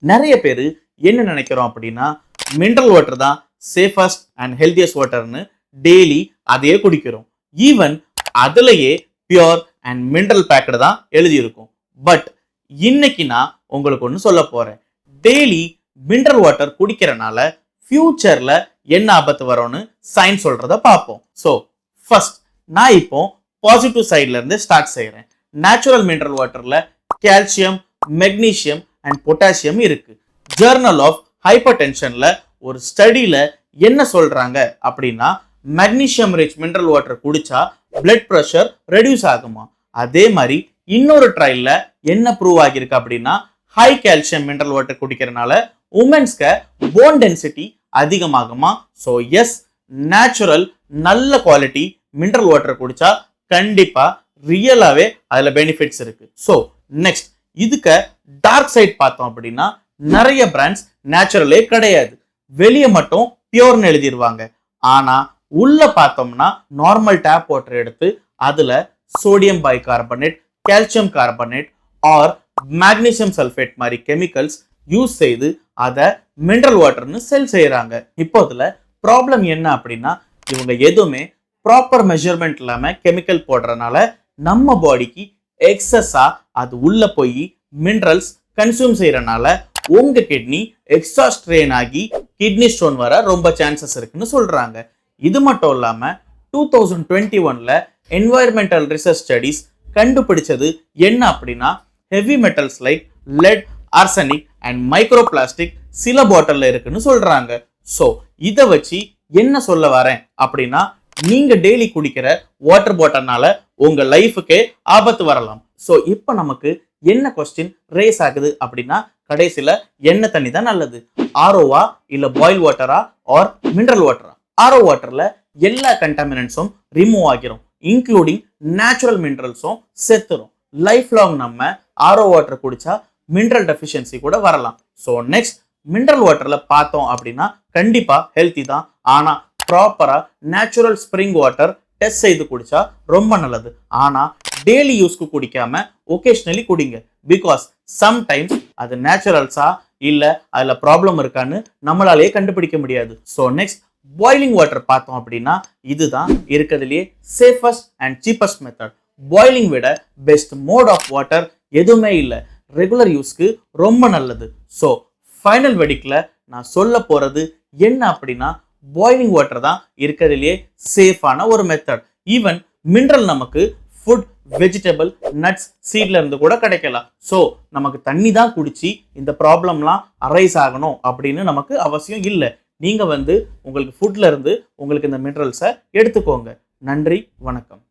நிறைய பேர் என்ன நினைக்கிறோம் அப்படின்னா மினரல் வாட்டர் தான் சேஃபஸ்ட் அண்ட் ஹெல்தியஸ்ட் வாட்டர்னு டெய்லி அதையே குடிக்கிறோம். ஈவன் அதுலயே பியூர் அண்ட் மினரல் பேக்கடு தான் எழுதியிருக்கும். பட் இன்னைக்கு நான் உங்களுக்கு ஒன்று சொல்ல போறேன். டெய்லி மினரல் வாட்டர் குடிக்கிறனால ஃபியூச்சர்ல என்ன ஆபத்து வரும்னு சயின்ஸ் சொல்றத பார்ப்போம். ஸோ ஃபர்ஸ்ட் நான் இப்போ பாசிட்டிவ் சைட்ல இருந்து ஸ்டார்ட் செய்யறேன். நேச்சுரல் மினரல் வாட்டர்ல கால்சியம், மெக்னீசியம் அண்ட் பொட்டாசியம் இருக்கு. ஜர்னல் ஆஃப் ஹைப்பர் டென்ஷன்ல ஒரு ஸ்டடியில என்ன சொல்றாங்க அப்படின்னா மெக்னீசியம் ரிச் மினரல் வாட்டர் குடிச்சா பிளட் பிரஷர் ரெடியூஸ் ஆகுமா. அதே மாதிரி இன்னொரு ட்ரையல்ல என்ன ப்ரூவ் ஆகிருக்கு அப்படின்னா ஹை கால்சியம் மினரல் வாட்டர் குடிக்கிறனால உமன்ஸ்க்கு போன் டென்சிட்டி அதிகமாகுமா. ஸோ எஸ், நேச்சுரல் நல்ல குவாலிட்டி மினரல் வாட்டர் குடிச்சா கண்டிப்பா ரியலாவே அதுல பெனிஃபிட்ஸ் இருக்கு. ஸோ நெக்ஸ்ட் இதுக்கு டார்க் சைட் பார்த்தோம் அப்படின்னா நிறைய பிராண்ட்ஸ் நேச்சுரலே கிடையாது. வெளியே மட்டும் பியூர்னு எழுதிடுவாங்க. ஆனா உள்ள பார்த்தோம்னா நார்மல் டேப் வாட்டர் எடுத்து அதுல sodium bicarbonate, calcium carbonate or magnesium sulphate மாதிரி கெமிக்கல்ஸ் யூஸ் செய்து அதை மினரல் வாட்டர்னு செல் செய்யறாங்க. இப்போ அதுல ப்ராப்ளம் என்ன அப்படின்னா இவங்க எதுவுமே ப்ராப்பர் மெஷர்மெண்ட் இல்லாம கெமிக்கல் போடுறதுனால நம்ம பாடிக்கு எக்ஸஸா அது உள்ள போய் மினரல்ஸ் கன்சியூம் செய்யறனால உங்க கிட்னி எக்ஸ்ட்ரா ஸ்ட்ரெயின் ஆகி கிட்னி ஸ்டோன் வர ரொம்ப சான்சஸ் இருக்குன்னு சொல்றாங்க. இது மட்டும் இல்லாம 2021ல என்வாயர்மெண்டல் ரிசர்ச் ஸ்டடிஸ் கண்டுபிடிச்சது என்ன அப்படின்னா heavy metals like let, arsenic and micro plastic சில பாட்டில்ல இருக்குன்னு சொல்றாங்க. ஸோ இதை வச்சு என்ன சொல்ல வரேன் அப்படின்னா நீங்க டெய்லி குடிக்கிற வாட்டர் பாட்டில்னால உங்க லைஃபுக்கே ஆபத்து வரலாம். ஸோ இப்போ நமக்கு என்ன கொஸ்டின் ரேஸ் ஆகுது அப்படின்னா கடைசியில என்ன தண்ணி தான் நல்லது, ஆர்ஓவா இல்ல பாயில் வாட்டரா ஆர் மினரல் வாட்டரா. ஆர்ஓ வாட்டர்ல எல்லா கண்டாமினன்ட்ஸும் ரிமூவ் ஆகிரும், இன்க்ளூடிங் நேச்சுரல் மினரல்ஸும் செத்துரும். லைஃப் லாங் நம்ம ஆர்ஓ வாட்டர் குடிச்சா மினரல் டெஃபிஷியன்சி கூட வரலாம். ஸோ நெக்ஸ்ட் மினரல் வாட்டர்ல பார்த்தோம் அப்படின்னா கண்டிப்பா ஹெல்த்தி தான். ஆனா ப்ராப்பரா நேச்சுரல் ஸ்ப்ரிங் வாட்டர் டெஸ்ட் செய்து குடிச்சா ரொம்ப நல்லது. ஆனா டெய்லி யூஸ்க்கு குடிக்காம ஒகேஷனலி குடிங்க. பிகாஸ் சம்டைம்ஸ் அது நேச்சுரல்ஸா இல்ல அதுல ப்ராப்ளம் இருக்கான்னு நம்மளாலேயே கண்டுபிடிக்க முடியாது. ஸோ நெக்ஸ்ட் பாயிலிங் வாட்டர் பார்த்தோம் அப்படின்னா இதுதான் இருக்கிறதுலேயே safest and cheapest method. Boiling விட பெஸ்ட் மோட் ஆஃப் வாட்டர் எதுவுமே இல்லை. ரெகுலர் யூஸ்க்கு ரொம்ப நல்லது. ஸோ ஃபைனல் வெடிக்ல நான் சொல்ல போறது என்ன அப்படின்னா பாயிலிங் வாட்டர் தான் இருக்கிறதுலேயே சேஃபான ஒரு மெத்தட். ஈவன் மினரல் நமக்கு ஃபுட், வெஜிடபிள், நட்ஸ், சீட்ல இருந்து கூட கிடைக்கலாம். ஸோ நமக்கு தண்ணி தான் குடிச்சு இந்த ப்ராப்ளம்லாம் அரைஸ் ஆகணும் அப்படின்னு நமக்கு அவசியம் இல்லை. நீங்க உங்களுக்கு ஃபுட்ல இருந்து உங்களுக்கு இந்த மினரல்ஸை எடுத்துக்கோங்க. நன்றி, வணக்கம்.